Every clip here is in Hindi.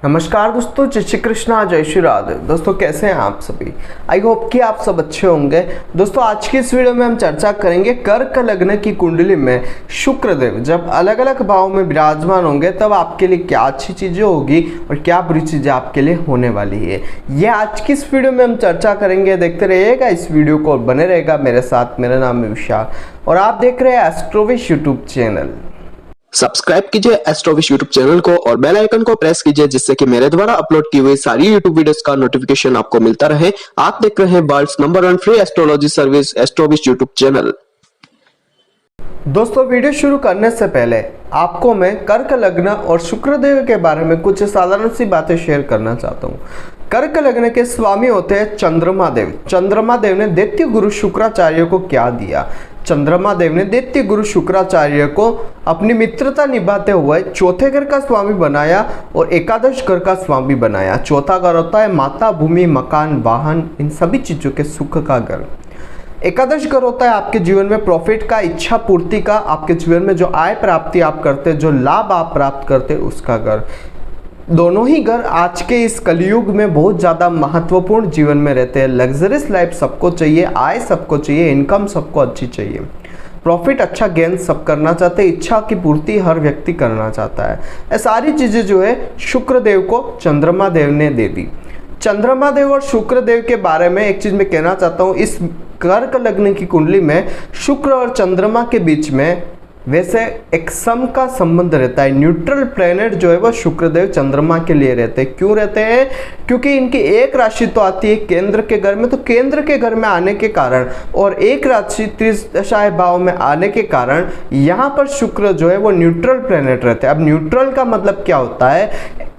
नमस्कार दोस्तों, जय श्री कृष्णा, जय श्री राधे। दोस्तों कैसे हैं आप सभी? आई होप कि आप सब अच्छे होंगे। दोस्तों आज की इस वीडियो में हम चर्चा करेंगे कर्क लग्न की कुंडली में शुक्रदेव जब अलग अलग भाव में विराजमान होंगे तब आपके लिए क्या अच्छी चीजें होगी और क्या बुरी चीजें आपके लिए होने वाली है, ये आज की इस वीडियो में हम चर्चा करेंगे। देखते रहिएगा इस वीडियो को और बने रहेगा मेरे साथ। मेरा नाम है विशाल और आप देख रहे हैं एस्ट्रोविश यूट्यूब चैनल। सब्सक्राइब कीजिए एस्ट्रोविश यूट्यूब चैनल को और बेल आइकन को प्रेस कीजिए जिससे कि मेरे द्वारा अपलोड की हुई सारी यूट्यूब वीडियोस का नोटिफिकेशन आपको मिलता रहे। आप देख रहे हैं world's number 1 free astrology service Astrovish YouTube channel. दोस्तों वीडियो शुरू करने से पहले आपको मैं कर्क लग्न और शुक्रदेव के बारे में कुछ साधारण सी बातें शेयर करना चाहता हूँ। कर्क लग्न के स्वामी होते हैं चंद्रमा देव। चंद्रमा देव ने दैत्य गुरु शुक्राचार्य को क्या दिया? चंद्रमा देव ने दैत्य गुरु शुक्राचार्य को अपनी मित्रता निभाते हुए चौथे घर का स्वामी बनाया और एकादश घर का स्वामी बनाया। चौथा घर होता है माता, भूमि, मकान, वाहन, इन सभी चीजों के सुख का घर। एकादश घर होता है आपके जीवन में प्रॉफिट का, इच्छा पूर्ति का, आपके जीवन में जो आय प्राप्ति आप करते, जो लाभ आप प्राप्त करते उसका घर। दोनों ही घर आज के इस कलयुग में बहुत ज़्यादा महत्वपूर्ण जीवन में रहते हैं। लग्जरियस लाइफ सबको चाहिए, आय सबको चाहिए, इनकम सबको अच्छी चाहिए, प्रॉफिट अच्छा गेन सब करना चाहते हैं, इच्छा की पूर्ति हर व्यक्ति करना चाहता है। ये सारी चीज़ें जो है शुक्रदेव को चंद्रमा देव ने दे दी। चंद्रमा देव और शुक्रदेव के बारे में एक चीज़ मैं कहना चाहता हूँ। इस कर्क लग्न की कुंडली में शुक्र और चंद्रमा के बीच में वैसे एक सम का संबंध रहता है। न्यूट्रल प्लेनेट जो है वो शुक्रदेव चंद्रमा के लिए रहते हैं। क्यों रहते हैं? क्योंकि इनकी एक राशि तो आती है केंद्र के घर में, तो केंद्र के घर में आने के कारण और एक राशि त्रिदशाएं भाव में आने के कारण यहाँ पर शुक्र जो है वो न्यूट्रल प्लेनेट रहते हैं। अब न्यूट्रल का मतलब क्या होता है?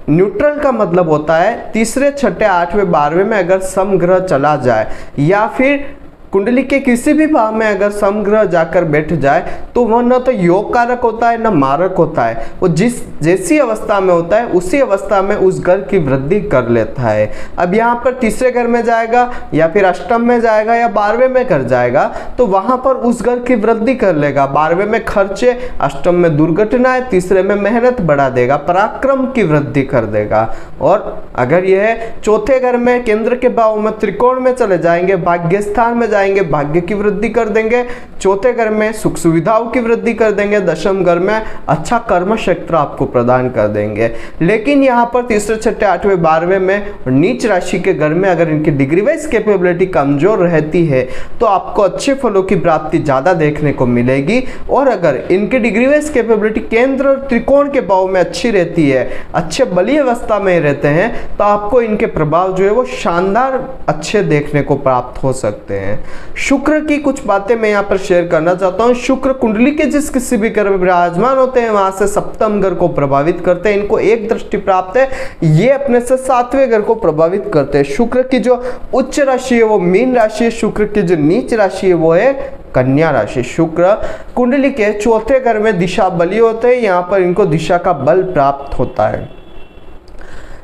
न्यूट्रल का मतलब होता है तीसरे, छठे, आठवें, 12वें में अगर समग्रह चला जाए या फिर कुंडली के किसी भी भाव में अगर समग्रह जाकर बैठ जाए तो वह न तो योग कारक होता है न मारक होता है। वो जैसी अवस्था में होता है उसी अवस्था में उस घर की वृद्धि कर लेता है। अब यहाँ पर तीसरे घर में जाएगा या फिर अष्टम में जाएगा या 12वें में कर जाएगा तो वहां पर उस घर की वृद्धि कर लेगा। 12वें में खर्चे, अष्टम में दुर्घटनाएं, तीसरे में मेहनत बढ़ा देगा, पराक्रम की वृद्धि कर देगा। और अगर यह चौथे घर में केंद्र के भाव में त्रिकोण में चले जाएंगे, भाग्य स्थान में भाग्य की वृद्धि कर देंगे, चौथे घर में सुख सुविधाओं की वृद्धि कर देंगे, दशम घर में अच्छा कर्म क्षेत्र आपको प्रदान कर देंगे। लेकिन यहाँ पर तीसरे, छठे, आठवें, 12वें में और नीच राशि के घर में अगर इनकी डिग्री वाइज कैपेबिलिटी कमजोर रहती है तो आपको अच्छे फलों की प्राप्ति ज्यादा देखने को मिलेगी। और अगर इनकी डिग्री वाइज कैपेबिलिटी केंद्र और त्रिकोण के भाव में अच्छी रहती है, अच्छे बली अवस्था में रहते हैं तो आपको इनके प्रभाव जो है वो शानदार अच्छे देखने को प्राप्त हो सकते हैं। शुक्र की कुछ बातें मैं यहाँ पर शेयर करना चाहता हूँ। शुक्र कुंडली के जिस किसी भी घर में विराजमान होते हैं वहां से सप्तम घर को प्रभावित करते हैं। इनको एक दृष्टि प्राप्त है, ये अपने से 7वें घर को प्रभावित करते हैं। शुक्र की जो उच्च राशि है वो मीन राशि है, शुक्र की जो नीच राशि है वो है कन्या राशि। शुक्र कुंडली के चौथे घर में दिशा बली होते हैं, यहाँ पर इनको दिशा का बल प्राप्त होता है।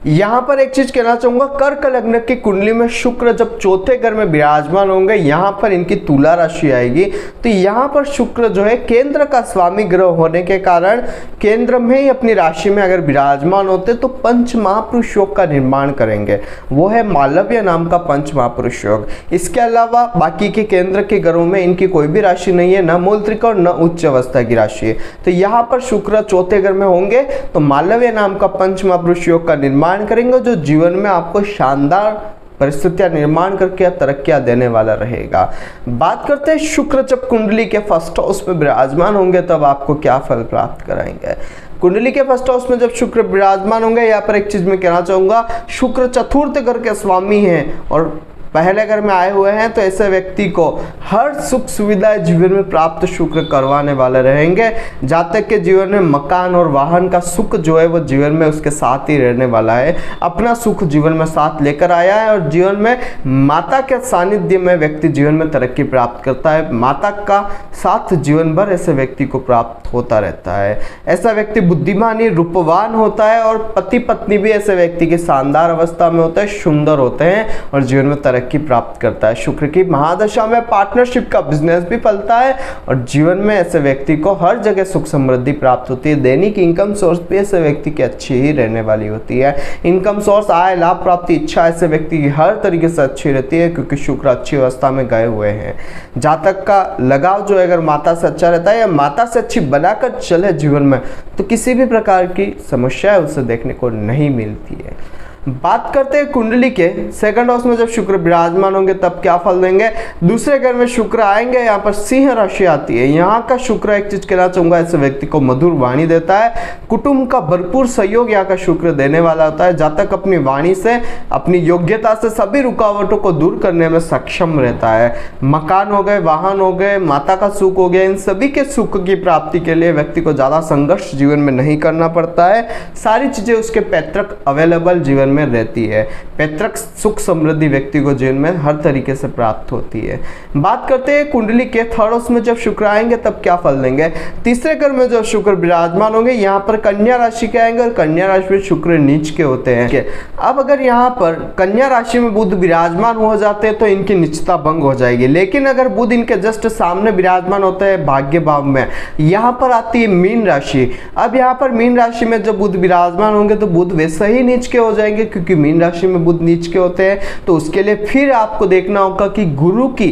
यहाँ पर एक चीज कहना चाहूंगा, कर्क लग्न की कुंडली में शुक्र जब चौथे घर में विराजमान होंगे, यहाँ पर इनकी तुला राशि आएगी तो यहाँ पर शुक्र जो है केंद्र का स्वामी ग्रह होने के कारण केंद्र में ही अपनी राशि में अगर विराजमान होते तो पंच महापुरुष योग का निर्माण करेंगे। वो है मालव्य नाम का पंच महापुरुष योग। इसके अलावा बाकी के केंद्र के घरों में इनकी कोई भी राशि नहीं है, न मूल त्रिकोण न उच्च अवस्था की राशि है। तो यहाँ पर शुक्र चौथे घर में होंगे तो मालव्य नाम का पंच महापुरुष योग का निर्माण करेंगे जो जीवन में आपको शानदार परिस्थितियां निर्माण करके तरक्कियां देने वाला रहेगा। बात करते हैं शुक्र जब कुंडली के फर्स्ट हाउस में विराजमान होंगे तब आपको क्या फल प्राप्त कराएंगे। कुंडली के फर्स्ट हाउस में जब शुक्र विराजमान होंगे, यहाँ पर एक चीज मैं कहना चाहूंगा, शुक्र चतुर्थ घर के स्वामी हैं और पहले घर में आए हुए हैं तो ऐसे व्यक्ति को हर सुख सुविधा जीवन में प्राप्त शुक्र करवाने वाले रहेंगे। जातक के जीवन में मकान और वाहन का सुख जो है वो जीवन में उसके साथ ही रहने वाला है। अपना सुख जीवन में साथ लेकर आया है और जीवन में माता के सानिध्य में व्यक्ति जीवन में तरक्की प्राप्त करता है। माता का साथ जीवन भर ऐसे व्यक्ति को प्राप्त होता रहता है। ऐसा व्यक्ति बुद्धिमान ही रूपवान होता है और पति पत्नी भी ऐसे व्यक्ति की शानदार अवस्था में होता है, सुंदर होते हैं और जीवन में तरक्की प्राप्त करता है। शुक्र की महादशा में पार्टनरशिप का बिजनेस भी फलता है और जीवन में ऐसे व्यक्ति को हर जगह सुख समृद्धि प्राप्त होती है। दैनिक इनकम सोर्स भी ऐसे व्यक्ति की अच्छी ही रहने वाली होती है। इनकम सोर्स, आय, लाभ प्राप्ति, इच्छा ऐसे व्यक्ति की हर तरीके से अच्छी रहती है क्योंकि शुक्र अच्छी अवस्था में गए हुए हैं। जातक का लगाव जो है अगर माता से अच्छा रहता है या माता से अच्छी बनाकर चले जीवन में तो किसी भी प्रकार की समस्या उसे देखने को नहीं मिलती है। बात करते हैं कुंडली के सेकंड हाउस में जब शुक्र विराजमान होंगे तब क्या फल देंगे। दूसरे घर में शुक्र आएंगे, यहाँ पर सिंह राशि आती है। यहाँ का शुक्र एक चीज कहना चाहूंगा, ऐसे व्यक्ति को मधुर वाणी देता है। कुटुंब का भरपूर सहयोग यहाँ का शुक्र देने वाला होता है। जातक अपनी वाणी से, अपनी योग्यता से सभी रुकावटों को दूर करने में सक्षम रहता है। मकान हो गए, वाहन हो गए, माता का सुख हो गया, इन सभी के सुख की प्राप्ति के लिए व्यक्ति को ज्यादा संघर्ष जीवन में नहीं करना पड़ता है। सारी चीजें उसके पैतृक अवेलेबल जीवन में रहती है। पैतृक सुख समृद्धि व्यक्ति को जीवन में हर तरीके से प्राप्त होती है। बात करते हैं कुंडली के थर्ड हाउस में जब शुक्र आएंगे तब क्या फल देंगे। तीसरे घर में जब शुक्र विराजमान होंगे, यहाँ पर कन्या राशि के आएंगे और कन्या राशि में शुक्र नीच के होते हैं। अब अगर यहाँ पर कन्या राशि में बुध विराजमान हो जाते हैं तो इनकी निचता भंग हो जाएगी। लेकिन अगर बुध इनके जस्ट सामने विराजमान होते हैं भाग्य भाव में, यहाँ पर आती है मीन राशि। अब यहाँ पर मीन राशि में जब बुध विराजमान होंगे तो बुध वैसे ही नीच के हो जाएंगे क्योंकि मीन राशि में बुध नीच के होते हैं। तो उसके लिए फिर आपको देखना होगा कि गुरु की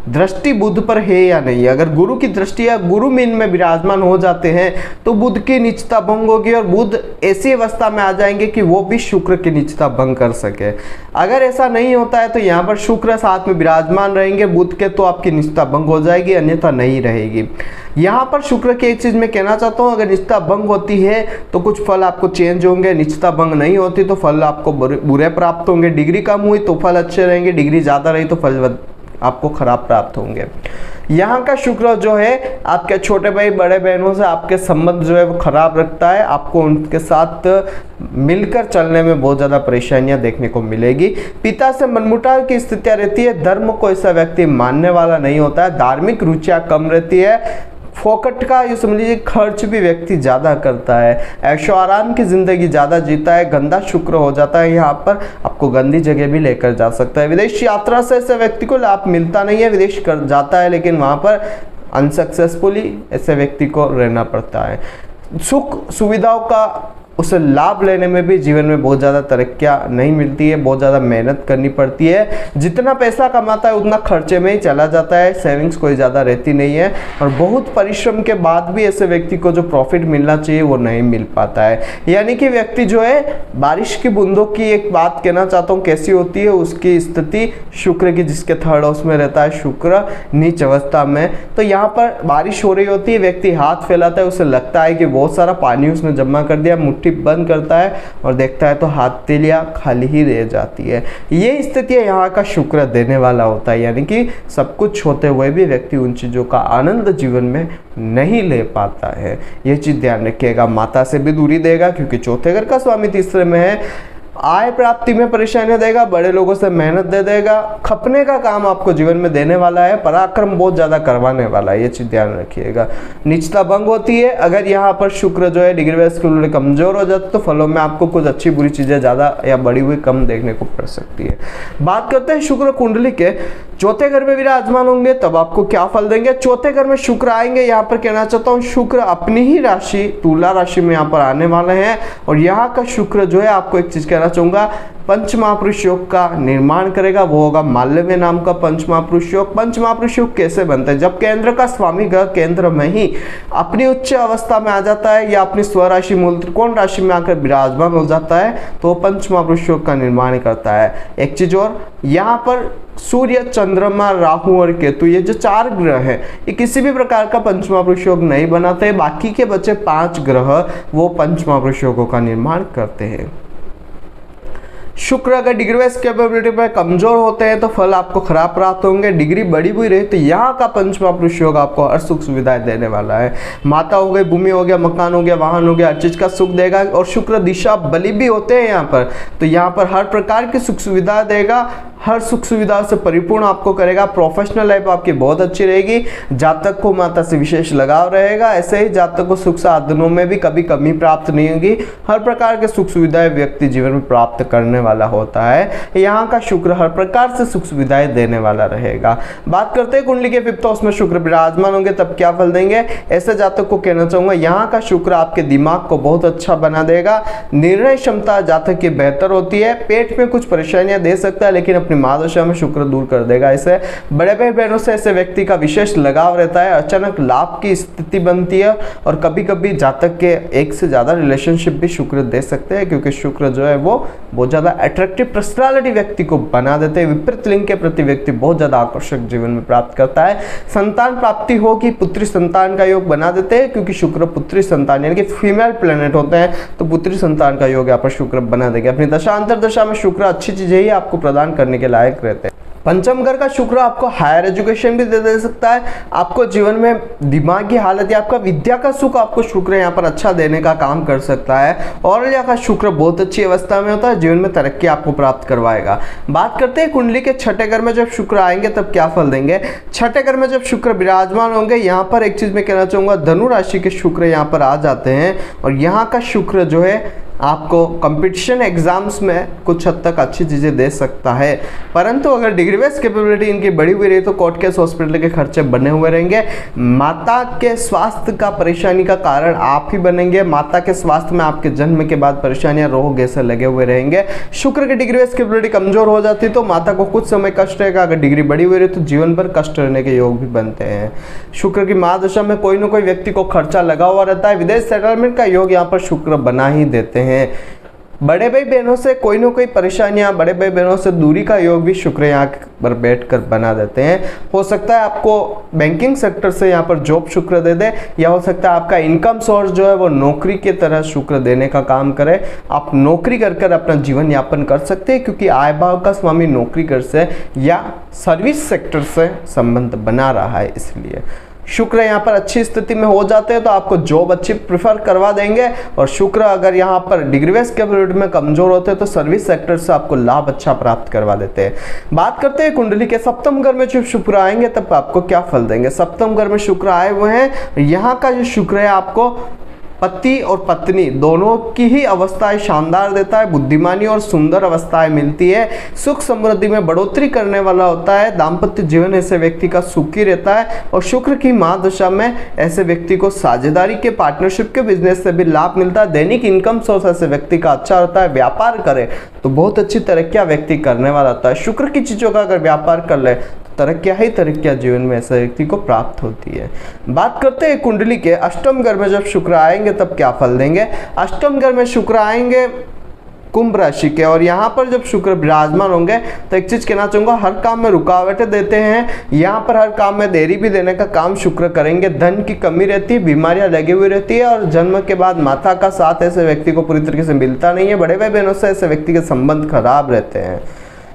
दृष्टि बुध पर है या नहीं। अगर गुरु की दृष्टि या गुरु मीन में विराजमान हो जाते हैं तो बुध की निचता भंग होगी और बुध ऐसी अवस्था में आ जाएंगे कि वो भी शुक्र की निचता भंग कर सके। अगर ऐसा नहीं होता है तो यहाँ पर शुक्र साथ में विराजमान रहेंगे बुध के, तो आपकी निचता भंग हो जाएगी, अन्यथा नहीं रहेगी। यहाँ पर शुक्र की एक चीज मैं कहना चाहता हूँ, अगर निचता भंग होती है तो कुछ फल आपको चेंज होंगे, निचता भंग नहीं होती तो फल आपको बुरे प्राप्त होंगे। डिग्री कम हुई तो फल अच्छे रहेंगे, डिग्री ज्यादा रही तो फल आपको खराब प्राप्त होंगे। यहाँ का शुक्र जो है आपके छोटे भाई बड़े बहनों से आपके संबंध जो है वो खराब रखता है। आपको उनके साथ मिलकर चलने में बहुत ज्यादा परेशानियां देखने को मिलेगी। पिता से मनमुटाव की स्थितियां रहती है। धर्म को ऐसा व्यक्ति मानने वाला नहीं होता है। धार्मिक रुचियां कम रहती है। फोकट का ये समझ लीजिए खर्च भी व्यक्ति ज्यादा करता है। ऐशो आराम की जिंदगी ज्यादा जीता है। गंदा शुक्र हो जाता है, यहाँ पर आपको गंदी जगह भी लेकर जा सकता है। विदेश यात्रा से ऐसे व्यक्ति को लाभ मिलता नहीं है, विदेश कर जाता है लेकिन वहां पर अनसक्सेसफुली ऐसे व्यक्ति को रहना पड़ता है। सुख सुविधाओं का उसे लाभ लेने में भी जीवन में बहुत ज़्यादा तरक्कियाँ नहीं मिलती है, बहुत ज़्यादा मेहनत करनी पड़ती है। जितना पैसा कमाता है उतना खर्चे में ही चला जाता है, सेविंग्स कोई ज़्यादा रहती नहीं है और बहुत परिश्रम के बाद भी ऐसे व्यक्ति को जो प्रॉफिट मिलना चाहिए वो नहीं मिल पाता है। यानी कि व्यक्ति जो है बारिश की बूंदों की एक बात कहना चाहता हूँ कैसी होती है उसकी स्थिति शुक्र की, जिसके थर्ड हाउस में रहता है शुक्र नीच अवस्था में। तो यहाँ पर बारिश हो रही होती है, व्यक्ति हाथ फैलाता है, उसे लगता है कि बहुत सारा पानी उसने जमा कर दिया, बंद करता है और देखता है तो हथेलियां खाली ही रह जाती है। ये स्थिति यहाँ का शुक्र देने वाला होता है। यानी कि सब कुछ होते हुए भी व्यक्ति उन चीजों का आनंद जीवन में नहीं ले पाता है। ये चीज ध्यान रखिएगा। माता से भी दूरी देगा क्योंकि चौथे घर का स्वामी तीसरे में है। आय प्राप्ति में परेशानियां देगा, बड़े लोगों से मेहनत दे देगा, खपने का काम आपको जीवन में देने वाला है, पराक्रम बहुत ज्यादा करवाने वाला है। ये चीज ध्यान रखिएगा। निचता भंग होती है। अगर यहाँ पर शुक्र जो है डिग्री वाइज कमजोर हो जाता तो फलों में आपको कुछ अच्छी बुरी चीजें ज्यादा या बड़ी हुई कम देखने को पड़ सकती है। बात करते हैं शुक्र कुंडली के चौथे घर में विराजमान होंगे तब आपको क्या फल देंगे। चौथे घर में शुक्र आएंगे, यहाँ पर कहना चाहता हूँ शुक्र अपनी ही राशि तुला राशि में यहाँ पर आने वाले हैं और यहाँ का शुक्र जो है आपको एक चीज कहना चाहूंगा, पंच महापुरुष योग का निर्माण करेगा। वो होगा माल्यव्य नाम का पंच महापुरुष योग। पंच महापुरुष योग कैसे बनता है? जब केंद्र का स्वामी ग्रह केंद्र में ही अपनी उच्च अवस्था में आ जाता है या अपनी स्वराशि मूल त्रिकोण राशि में आकर विराजमान हो जाता है तो पंच महापुरुष योग का निर्माण करता है। एक चीज और, यहाँ पर सूर्य, चंद्रमा, राहु और केतु ये जो चार ग्रह हैं ये किसी भी प्रकार का पंच महापुरुष योग नहीं बनाते। बाकी के बचे 5 ग्रह वो पंच महापुरुष योगों का निर्माण करते हैं। शुक्र अगर डिग्री वाइज कैपेबिलिटी पर कमजोर होते हैं तो फल आपको खराब प्राप्त होंगे। डिग्री बढ़ी हुई रहे तो यहाँ का पंच महापुरुष योग आपको हर सुख सुविधाएं देने वाला है। माता हो गई, भूमि हो गया, मकान हो गया, वाहन हो गया, हर चीज का सुख देगा। और शुक्र दिशा बली भी होते हैं यहाँ पर, तो यहाँ पर हर प्रकार की सुख सुविधा देगा, हर सुख सुविधा से परिपूर्ण आपको करेगा। प्रोफेशनल लाइफ आपकी बहुत अच्छी रहेगी। जातक को माता से विशेष लगाव रहेगा। ऐसे ही जातक को सुख साधनों में भी कभी कमी प्राप्त नहीं होगी। हर प्रकार के सुख सुविधाएं व्यक्ति जीवन में प्राप्त करने वाला होता है। यहाँ का शुक्र हर प्रकार से सुख सुविधाएं देने वाला रहेगा। बात करते हैं कुंडली के 5th हाउस में शुक्र विराजमान होंगे तब क्या फल देंगे। ऐसे जातक को कहना चाहूंगा, यहाँ का शुक्र आपके दिमाग को बहुत अच्छा बना देगा। निर्णय क्षमता जातक की बेहतर होती है। पेट में कुछ परेशानियां दे सकता है, लेकिन अपनी महादशा में शुक्र दूर कर देगा। इसे बड़े भाई बहनों से ऐसे व्यक्ति का विशेष लगाव रहता है। अचानक लाभ की स्थिति बनती है और कभी कभी जातक के एक से ज्यादा रिलेशनशिप भी शुक्र दे सकते हैं, क्योंकि शुक्र जो है वो बहुत ज्यादा अट्रैक्टिव पर्सनालिटी व्यक्ति को बना देते हैं। विपरीत लिंग के प्रति व्यक्ति बहुत ज्यादा आकर्षक जीवन में प्राप्त करता है। संतान प्राप्ति होगी, पुत्री संतान का योग बना देते हैं, क्योंकि शुक्र पुत्री संतान यानी कि फीमेल प्लेनेट होते हैं, तो पुत्री संतान का योग यहाँ पर शुक्र बना देगा। अपनी दशा अंतर्दशा में शुक्र अच्छी चीजें ही आपको प्रदान करने के लायक रहते हैं। पंचम घर का शुक्र आपको हायर एजुकेशन भी दे सकता है। आपको जीवन में दिमागी हालत या आपका विद्या का सुख आपको शुक्र यहाँ पर अच्छा देने का काम कर सकता है। और यहाँ का शुक्र बहुत अच्छी अवस्था में होता है, जीवन में तरक्की आपको प्राप्त करवाएगा। बात करते हैं कुंडली के 6ठे घर में जब शुक्र आएंगे तब क्या फल देंगे। 6ठे घर में जब शुक्र विराजमान होंगे, यहाँ पर एक चीज मैं कहना चाहूंगा, धनु राशि के शुक्र यहाँ पर आ जाते हैं और यहाँ का शुक्र जो है आपको कंपटीशन एग्जाम्स में कुछ हद तक अच्छी चीज़ें दे सकता है। परंतु अगर डिग्री बेस्ड कैपेबिलिटी इनकी बढ़ी हुई रही तो कोर्ट केस हॉस्पिटल के खर्चे बने हुए रहेंगे। माता के स्वास्थ्य का परेशानी का कारण आप ही बनेंगे। माता के स्वास्थ्य में आपके जन्म के बाद परेशानियां रोग ऐसे लगे हुए रहेंगे। शुक्र की डिग्री बेस्ड कैपेबिलिटी कमजोर हो जाती तो माता को कुछ समय कष्ट रहेगा। अगर डिग्री बढ़ी हुई रही तो जीवन भर कष्ट रहने के योग भी बनते हैं। शुक्र की महादशा में कोई ना कोई व्यक्ति को खर्चा लगा हुआ रहता है। विदेश सेटलमेंट का योग यहाँ पर शुक्र बना ही देते हैं। बड़े भाई बहनों से कोई ना कोई परेशानियां, बड़े भाई बहनों से दूरी का योग भी शुक्र यहाँ पर बैठकर बना देते हैं। हो सकता है आपको बैंकिंग सेक्टर से यहाँ पर जॉब शुक्र दे दे, या हो सकता है आपका इनकम सोर्स जो है वो नौकरी की तरह शुक्र देने का काम करे। आप नौकरी कर अपना जीवन यापन कर सकते हैं, क्योंकि आय भाव का स्वामी नौकरी कर से या सर्विस सेक्टर से संबंध बना रहा है। इसलिए शुक्र यहाँ पर अच्छी स्थिति में हो जाते हैं तो आपको जॉब अच्छी प्रेफर करवा देंगे। और शुक्र अगर यहाँ पर डिग्री बेस्ड कैपेबिलिटी में कमजोर होते हैं तो सर्विस सेक्टर से आपको लाभ अच्छा प्राप्त करवा देते हैं। बात करते हैं कुंडली के 7म घर में जब शुक्र आएंगे तब आपको क्या फल देंगे। 7म घर में शुक्र आए हुए हैं। यहाँ का जो शुक्र है आपको पति और पत्नी दोनों की ही अवस्थाएं शानदार देता है। बुद्धिमानी और सुंदर अवस्थाएं मिलती है। सुख समृद्धि में बढ़ोतरी करने वाला होता है। दाम्पत्य जीवन ऐसे व्यक्ति का सुखी रहता है। और शुक्र की महादशा में ऐसे व्यक्ति को साझेदारी के, पार्टनरशिप के बिजनेस से भी लाभ मिलता है। दैनिक इनकम सोर्स ऐसे व्यक्ति का अच्छा होता है। व्यापार करे तो बहुत अच्छी तरक्कियां व्यक्ति करने वाला होता है। शुक्र की चीजों का अगर व्यापार कर ले तरक्कियां ही तरक्कियां जीवन में ऐसे व्यक्ति को प्राप्त होती है। बात करते हैं कुंडली के 8म घर में जब शुक्र आएंगे तब क्या फल देंगे। 8म घर में शुक्र आएंगे कुंभ राशि के, और यहाँ पर जब शुक्र विराजमान होंगे तो एक चीज कहना चाहूंगा, हर काम में रुकावटें देते हैं। यहाँ पर हर काम में देरी भी देने का काम शुक्र करेंगे। धन की कमी रहती है, बीमारियां लगी हुई रहती है, और जन्म के बाद माता का साथ ऐसे व्यक्ति को पूरी तरीके से मिलता नहीं है। बड़े भाई बहनों से ऐसे व्यक्ति के संबंध खराब रहते हैं।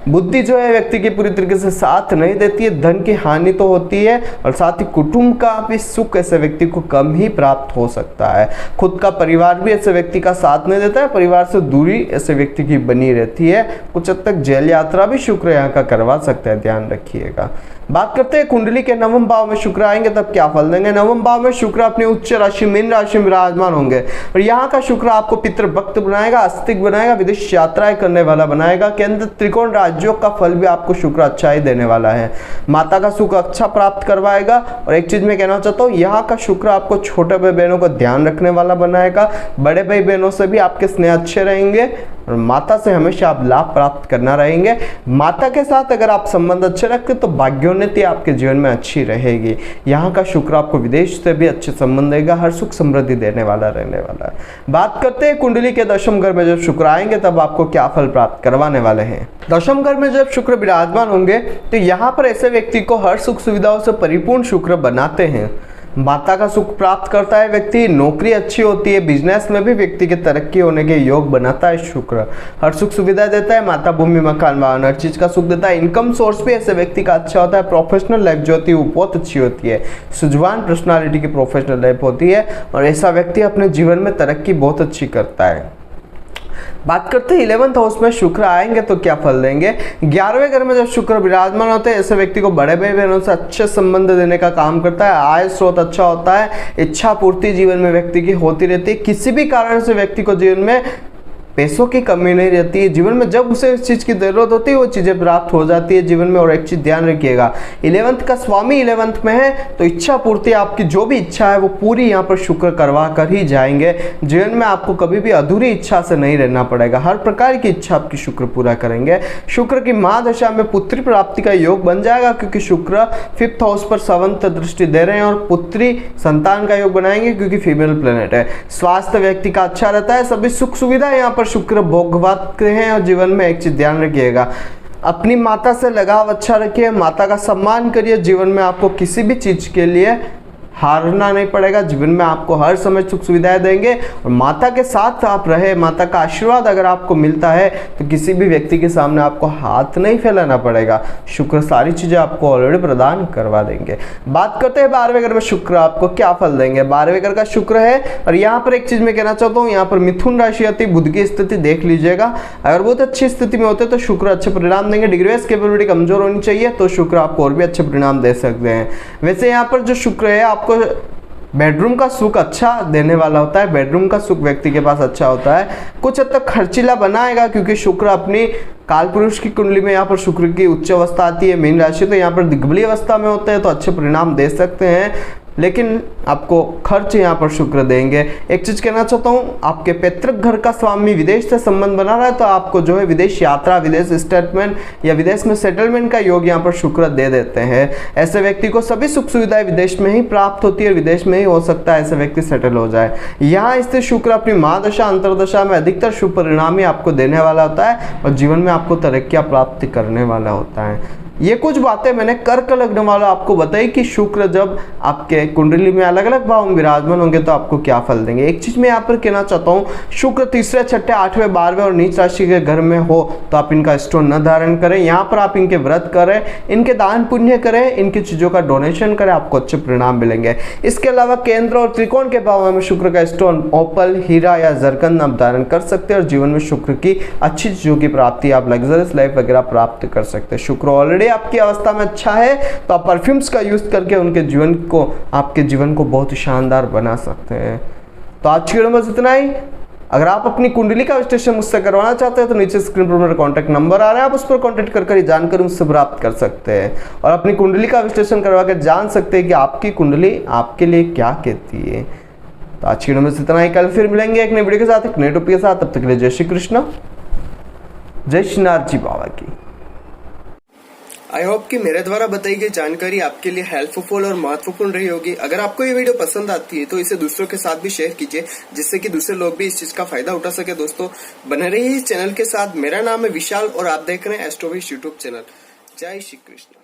बुद्धि जो है व्यक्ति की पूरी तरीके से साथ नहीं देती है। धन की हानि तो होती है और साथ ही कुटुंब का भी सुख ऐसे व्यक्ति को कम ही प्राप्त हो सकता है। खुद का परिवार भी ऐसे व्यक्ति का साथ नहीं देता है। परिवार से दूरी ऐसे व्यक्ति की बनी रहती है। कुछ हद तक जेल यात्रा भी शुक्र यहाँ का करवा सकता है, ध्यान रखिएगा। बात करते हैं कुंडली के 9वें भाव में शुक्र आएंगे तब क्या फल देंगे। 9वें भाव में शुक्र अपनी उच्च राशि मीन राशि में विराजमान होंगे और यहाँ का शुक्र आपको पितृभक्त बनाएगा, आस्तिक बनाएगा, विदेश यात्राएं करने वाला बनाएगा। केंद्र त्रिकोण राज्यों का फल भी आपको शुक्र अच्छा ही देने वाला है। माता का सुख अच्छा प्राप्त करवाएगा। और एक चीज मैं कहना चाहता हूँ, यहाँ का शुक्र आपको छोटे भाई बहनों का ध्यान रखने वाला बनाएगा। बड़े भाई बहनों से भी आपके स्नेह अच्छे रहेंगे और माता से हमेशा आप लाभ प्राप्त करना रहेंगे। माता के साथ अगर आप संबंध अच्छे रखते तो भाग्योन्नति आपके जीवन में अच्छी रहेगी। यहाँ का शुक्र आपको विदेश से भी अच्छे संबंध देगा, हर सुख समृद्धि देने वाला रहने वाला है। बात करते हैं कुंडली के 10वें घर में जब शुक्र आएंगे तब आपको क्या फल प्राप्त करवाने वाले हैं। 10वें घर में जब शुक्र विराजमान होंगे तो यहाँ पर ऐसे व्यक्ति को हर सुख सुविधाओं से परिपूर्ण शुक्र बनाते हैं। माता का सुख प्राप्त करता है व्यक्ति, नौकरी अच्छी होती है, बिजनेस में भी व्यक्ति के तरक्की होने के योग बनाता है शुक्र। हर सुख सुविधा देता है, माता भूमि मकान वाहन हर चीज का सुख देता है। इनकम सोर्स भी ऐसे व्यक्ति का अच्छा होता है। प्रोफेशनल लाइफ जो होती है वो बहुत अच्छी होती है। सुजवान पर्सनालिटी की प्रोफेशनल लाइफ होती है और ऐसा व्यक्ति अपने जीवन में तरक्की बहुत अच्छी करता है। बात करते हैं 11th हाउस में शुक्र आएंगे तो क्या फल देंगे। 11वें घर में जब शुक्र विराजमान होते हैं ऐसे व्यक्ति को बड़े भाई बहनों से अच्छे संबंध देने का काम करता है। आय स्रोत अच्छा होता है, इच्छा पूर्ति जीवन में व्यक्ति की होती रहती है। किसी भी कारण से व्यक्ति को जीवन में पैसों की कमी नहीं रहती है। जीवन में जब उसे इस चीज की जरूरत होती है वो चीजें प्राप्त हो जाती है जीवन में। और एक चीज ध्यान रखिएगा, 11th का स्वामी 11th में है तो इच्छा पूर्ति, आपकी जो भी इच्छा है वो पूरी यहाँ पर शुक्र करवा कर ही जाएंगे। जीवन में आपको कभी भी अधूरी इच्छा से नहीं रहना पड़ेगा, हर प्रकार की इच्छा आपकी शुक्र पूरा करेंगे। शुक्र की महादशा में पुत्री प्राप्ति का योग बन जाएगा क्योंकि शुक्र 5th हाउस पर 7th दृष्टि दे रहे हैं और पुत्री संतान का योग बनाएंगे क्योंकि फीमेल प्लेनेट है। स्वास्थ्य व्यक्ति का अच्छा रहता है, सभी सुख सुविधा यहाँ शुक्र भोगवाते हैं। और जीवन में एक चीज ध्यान रखिएगा, अपनी माता से लगाव अच्छा रखिए, माता का सम्मान करिए। जीवन में आपको किसी भी चीज के लिए हारना नहीं पड़ेगा, जीवन में आपको हर समय सुख सुविधाएं देंगे और माता के साथ आप रहे, माता का आशीर्वाद अगर आपको मिलता है तो किसी भी व्यक्ति के सामने आपको हाथ नहीं फैलाना पड़ेगा। शुक्र सारी चीजें आपको ऑलरेडी प्रदान करवा देंगे। बात करते हैं 12वें घर में शुक्र आपको क्या फल देंगे। 12वें घर का शुक्र है और यहाँ पर एक चीज मैं कहना चाहता हूँ, यहाँ पर मिथुन राशि आती है, बुध की स्थिति देख लीजिएगा। अगर बहुत अच्छी स्थिति में होते तो शुक्र अच्छे परिणाम देंगे। डिग्री वाइज कैपेबिलिटी कमजोर होनी चाहिए तो शुक्र आपको और भी अच्छे परिणाम दे सकते हैं। वैसे यहाँ पर जो शुक्र है आपको बेडरूम का सुख अच्छा देने वाला होता है, बेडरूम का सुख व्यक्ति के पास अच्छा होता है। कुछ हद तक खर्चीला बनाएगा क्योंकि शुक्र अपनी कालपुरुष की कुंडली में यहाँ पर शुक्र की उच्च अवस्था आती है मीन राशि, तो यहाँ पर दिग्बली अवस्था में होते हैं तो अच्छे परिणाम दे सकते हैं, लेकिन आपको खर्च यहाँ पर शुक्र देंगे। एक चीज कहना चाहता हूँ, आपके पैतृक घर का स्वामी विदेश से संबंध बना रहा है तो आपको जो है विदेश यात्रा, विदेश स्टेटमेंट या विदेश में सेटलमेंट का योग यहाँ पर शुक्र दे देते हैं। ऐसे व्यक्ति को सभी सुख सुविधाएं विदेश में ही प्राप्त होती है, विदेश में ही हो सकता है ऐसे व्यक्ति सेटल हो जाए। यहाँ स्थित शुक्र अपनी महादशा अंतरदशा में अधिकतर शुभ परिणाम ही आपको देने वाला होता है और जीवन में आपको तरक्कियां प्राप्त करने वाला होता है। ये कुछ बातें मैंने कर्क लग्न वालों आपको बताई कि शुक्र जब आपके कुंडली में अलग अलग भाव में विराजमान होंगे तो आपको क्या फल देंगे। एक चीज मैं यहाँ पर कहना चाहता हूँ, शुक्र तीसरे, छठे, 8वें, 12वें और नीच राशि के घर में हो तो आप इनका स्टोन न धारण करें। यहाँ पर आप इनके व्रत करें, इनके दान पुण्य करें, इनकी चीजों का डोनेशन करें, आपको अच्छे परिणाम मिलेंगे। इसके अलावा केंद्र और त्रिकोण के भाव में शुक्र का स्टोन ओपल, हीरा या जरकन आप धारण कर सकते हैं और जीवन में शुक्र की अच्छी चीजों की प्राप्ति, आप लग्जरियस लाइफ वगैरह प्राप्त कर सकते हैं। शुक्र ऑलरेडी आपकी अवस्था में अच्छा है तो आप परफ्यूम्स का यूज करके उनके जीवन को, आपके जीवन को बहुत शानदार बना सकते हैं। तो आज की वीडियो में इतना ही। अगर आप अपनी कुंडली का विश्लेषण मुझसे करवाना चाहते हैं तो नीचे स्क्रीन पर मेरा कॉन्टैक्ट नंबर आ रहा है, आप उस पर कॉन्टैक्ट कर ही जानकारी मुझसे प्राप्त कर सकते हैं और अपनी कुंडली का विश्लेषण करवा कर जान सकते हैं कि आपकी कुंडली आपके लिए क्या कहती है। तो आज की वीडियो में इतना ही, कल फिर मिलेंगे एक नई वीडियो के साथ, एक नए टॉपिक के साथ। तब तक के लिए जय श्री कृष्ण, जय श्रीनाथ जी बाबा की। आई होप कि मेरे द्वारा बताई गई जानकारी आपके लिए हेल्पफुल और महत्वपूर्ण रही होगी। अगर आपको ये वीडियो पसंद आती है तो इसे दूसरों के साथ भी शेयर कीजिए जिससे कि दूसरे लोग भी इस चीज का फायदा उठा सके। दोस्तों बने रहिए इस चैनल के साथ। मेरा नाम है विशाल और आप देख रहे हैं एस्ट्रोविश यूट्यूब चैनल। जय श्री कृष्ण।